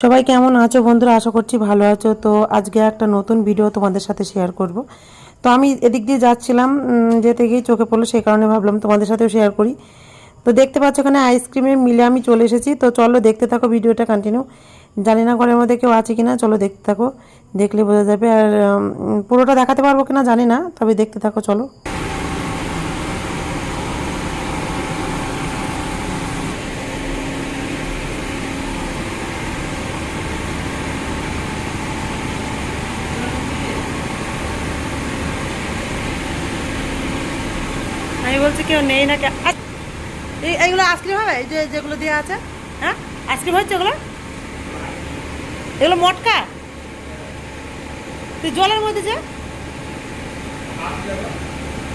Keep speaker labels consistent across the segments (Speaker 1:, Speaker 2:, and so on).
Speaker 1: সবাই কেমন আছো বন্ধুরা? আশা করছি ভালো আছো। তো আজকে একটা নতুন ভিডিও তোমাদের সাথে শেয়ার করব। তো আমি এদিক দিয়ে যাচ্ছিলাম, যেতে গিয়ে চোখে পড়লো, সেই কারণে ভাবলাম তোমাদের সাথেও শেয়ার করি। তো দেখতে পাচ্ছ এখানে আইসক্রিমের মিলে আমি চলে এসেছি। তো চলো দেখতে থাকো ভিডিওটা কন্টিনিউ। জানি না ঘরের মধ্যে কেউ আছে কিনা, চলো দেখতে থাকো, দেখলে বোঝা যাবে। আর পুরোটা দেখাতে পারবো কিনা জানি না, তবে দেখতে থাকো চলো। আমি বলছি কেউ নেই না কে? এইগুলো আইসক্রিম হবে? এই যে যেগুলো দেওয়া আছে, হ্যাঁ আইসক্রিম হচ্ছে এগুলো? এগুলো মটকা? তুই জলের মধ্যে যে,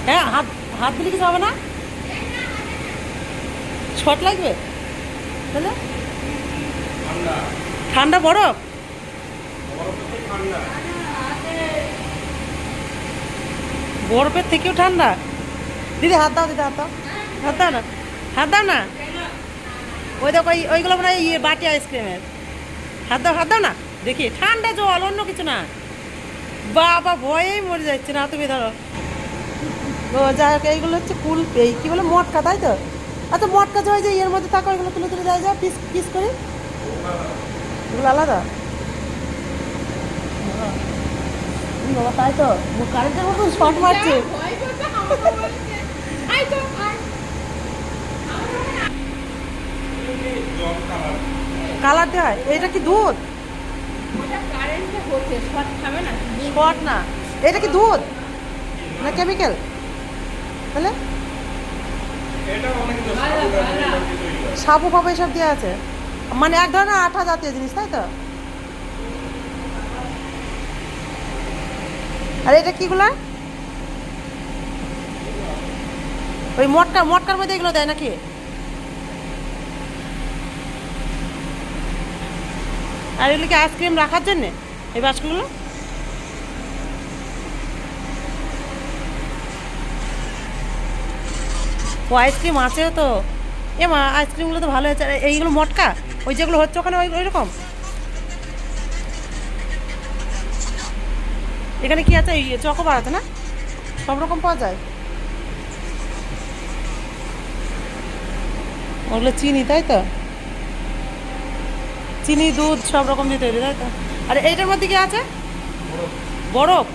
Speaker 1: হ্যাঁ হাত হাত দিলে কিছু হবে না? শর্ট লাগবে তাহলে? ঠান্ডা বরফ? বরফের থেকেও ঠান্ডা? দিদি হাত দাও, দিদি হাত দাও, হাত দাও না, হাত দাও না। ওই দেখো ওইগুলো মনে হয় ইয়ে বাটি আইসক্রিমের। হাত দাও, হাত দাও না, দেখি ঠান্ডা জল, অন্য কিছু না। বাবা ভয়েই মরে যাচ্ছে না, তুমি ধরো। ও যাই হোক, এইগুলো হচ্ছে কুল, এই কী বলে, মটকা, তাই তো? আচ্ছা মটকা যে ওই যে ইয়ের মধ্যে থাকো, ওইগুলো তুলে তুলে যায়, পিস পিস করে, এগুলো আলাদা। বাবা তাই তো, কারেন্টের মতো শর্ট মারছে। কালার দেওয়া হয়? এটা কি দুধ? শর্ট না, এটা কি দুধ না কেমিক্যাল তাহলে? সাবু ফাবু এসব দেওয়া আছে, মানে এক ধরনের আঠা জাতীয় জিনিস, তাই তো? আর এটা কিগুলা? ওই মটকা, মটকার মধ্যে এগুলো দেয় নাকি? আর এগুলো কি আইসক্রিম রাখার জন্যে এই বাস্কগুলো? ও আইসক্রিম আছেও তো। এ মা, আইসক্রিমগুলো তো ভালো হয়েছে। এইগুলো মটকা, ওই যেগুলো হচ্ছে ওখানে ওই ওই রকম? এখানে কি আছে? চকোবার আছে না? সব রকম পাওয়া যায়। ওগুলো চিনি, তাই তো? চিনি দুধ সব রকম দিয়ে তৈরি, তাই তো? আর এইটার মধ্যে কি আছে? বরফ?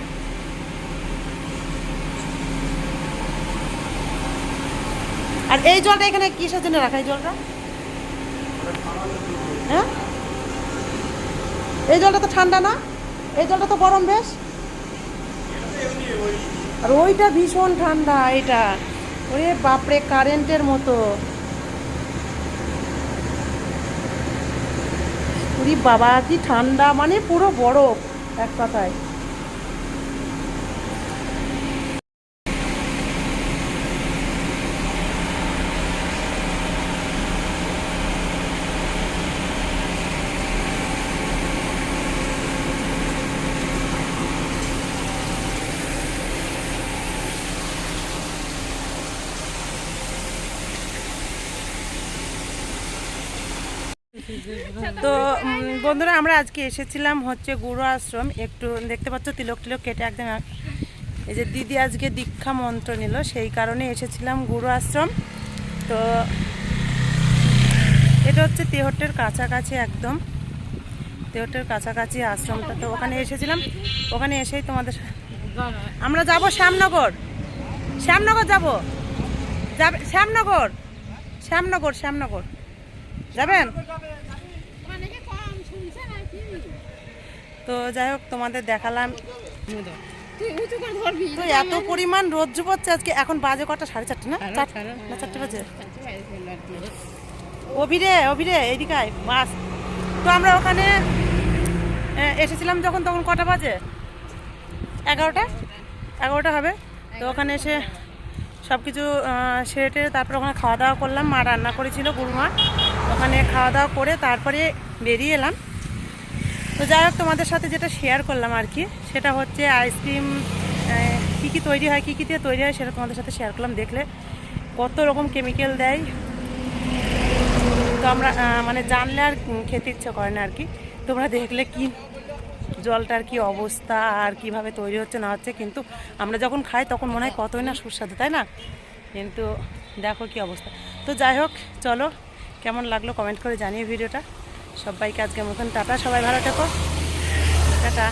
Speaker 1: আর এই জলটা এখানে কিসের জন্য রাখা, এই জলটা? হ্যাঁ, এই জলটা তো ঠান্ডা না, এই জলটা তো গরম বেশ। আর ওইটা ভীষণ ঠান্ডা এটা। ওরে বাপরে, কারেন্টের মতো। ওরে বাবা কি ঠান্ডা, মানে পুরো বরফ এক কথায়। তো বন্ধুরা, আমরা আজকে এসেছিলাম হচ্ছে গুরু আশ্রম। একটু দেখতে পাচ্ছ তিলক টিলক কেটে একদম, এই যে দিদি আজকে দীক্ষা মন্ত্র নিল, সেই কারণে এসেছিলাম গুরু আশ্রম। তো এটা হচ্ছে তেহট্টের কাছাকাছি, একদম তেহট্টের কাছাকাছি আশ্রমটা। তো ওখানে এসেছিলাম, ওখানে এসেই তোমাদের আমরা যাব শ্যামনগর, শ্যামনগর যাব, যাবে শ্যামনগর, শ্যামনগর, শ্যামনগর যাবেন? তো যাই হোক, তোমাদের দেখালাম। তো এত পরিমাণ রোদ্র পড়ছে আজকে। এখন বাজে কটা? 4:30 না? 4 বাজে। অভিরে, অভিরে এইদিকে আয় বাস। তো আমরা ওখানে এসেছিলাম যখন, তখন কটা বাজে? 11টা, 11টা হবে। তো ওখানে এসে সব কিছু সেরে, তারপর ওখানে খাওয়া দাওয়া করলাম। মা রান্না করেছিল, গুরুমা। ওখানে খাওয়া দাওয়া করে তারপরে বেরিয়ে এলাম। তো যাই হোক, তোমাদের সাথে যেটা শেয়ার করলাম আর কি, সেটা হচ্ছে আইসক্রিম কী কী তৈরি হয়, কী কী দিয়ে তৈরি হয়, সেটা তোমাদের সাথে শেয়ার করলাম। দেখলে কত রকম কেমিক্যাল দেয়, তো আমরা মানে জানলে আর খেতে ইচ্ছে করে না আর কি। তোমরা দেখলে কি জলটার কি অবস্থা আর কিভাবে তৈরি হচ্ছে না হচ্ছে, কিন্তু আমরা যখন খাই তখন মনে হয় কতই না সুস্বাদু, তাই না? কিন্তু দেখো কি অবস্থা। তো যাই হোক, চলো কেমন লাগলো কমেন্ট করে জানিয়ে ভিডিওটা। সবাইকে আজকের মতন টাটা, সবাই ভালো থেকো, টাটা।